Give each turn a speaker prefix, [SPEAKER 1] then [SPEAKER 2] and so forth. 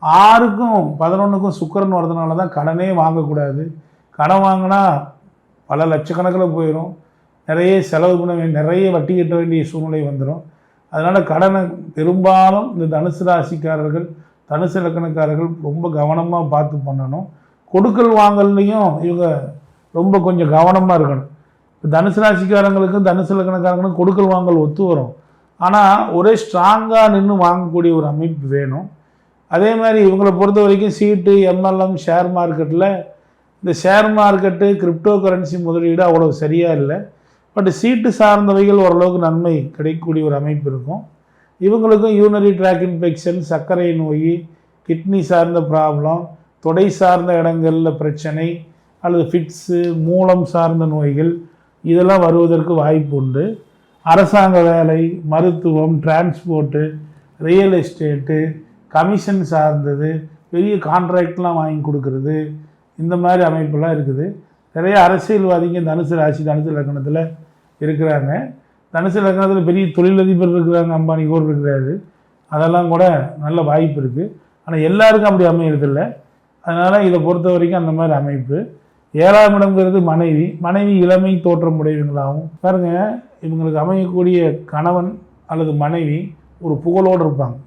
[SPEAKER 1] 6க்கும் 11க்கும் சுக்கிரன் வரதுனால தான் கடனே வாங்கக்கூடாது. கடன் வாங்கினா பல லட்சக்கணக்கில் போயிடும். நிறைய செலவு பண்ண வேண்டிய, நிறைய வட்டி கட்ட வேண்டிய சூழ்நிலை வந்துடும். அதனால் கடனை பெரும்பாலும் இந்த தனுசு ராசிக்காரர்கள், தனுசு லக்கணக்காரர்கள் ரொம்ப கவனமாக பார்த்து பண்ணணும். கொடுக்கல் வாங்கல்லையும் இவங்க ரொம்ப கொஞ்சம் கவனமாக இருக்கணும். இப்போ தனுசு ராசிக்காரங்களுக்கும் தனுசு லக்கணக்காரங்களுக்கும் கொடுக்கல் வாங்கல் ஒத்து வரும். ஆனால் ஒரே ஸ்ட்ராங்காக நின்று வாங்கக்கூடிய ஒரு அமைப்பு வேணும். அதே மாதிரி இவங்களை பொறுத்த வரைக்கும் சீட்டு, எம்எல்எம், ஷேர் மார்க்கெட்டில் இந்த ஷேர் மார்க்கெட்டு, கிரிப்டோ கரன்சி முதலீடு அவ்வளோ சரியாக இல்லை. பட் சீட்டு சார்ந்தவைகள் ஓரளவுக்கு நன்மை கிடைக்கக்கூடிய ஒரு அமைப்பு இருக்கும். இவங்களுக்கும் யூரினரி ட்ராக் இன்ஃபெக்ஷன், சர்க்கரை நோய், கிட்னி சார்ந்த ப்ராப்ளம், தொடை சார்ந்த இடங்களில் பிரச்சனை அல்லது ஃபிட்ஸு, மூலம் சார்ந்த நோய்கள் இதெல்லாம் வருவதற்கு வாய்ப்பு உண்டு. அரசாங்க வேலை, மருத்துவம், டிரான்ஸ்போர்ட்டு, ரியல் எஸ்டேட்டு, கமிஷன் சார்ந்தது, பெரிய கான்ட்ராக்ட்லாம் வாங்கி கொடுக்கறது, இந்த மாதிரி அமைப்பெல்லாம் இருக்குது. நிறைய அரசியல்வாதிங்க தனுசு ராசி, தனுசு லக்னத்தில் இருக்கிறாங்க. தனுசு லக்னத்தில் பெரிய தொழிலதிபர் இருக்கிறாங்க, அம்பானி கூட இருக்கிறாரு. அதெல்லாம் கூட நல்ல வாய்ப்பு இருக்குது. ஆனால் எல்லாருக்கும் அப்படி அமையறதில்லை. அதனால் இதை பொறுத்த வரைக்கும் அந்த மாதிரி அமைப்பு. 7ஆம் இடம்ங்கிறது மனைவி. மனைவி இளமை தோற்றம் உடையவங்களாகவும் பாருங்கள். இவங்களுக்கு அமையக்கூடிய கணவன் அல்லது மனைவி ஒரு புகழோடு இருப்பாங்க.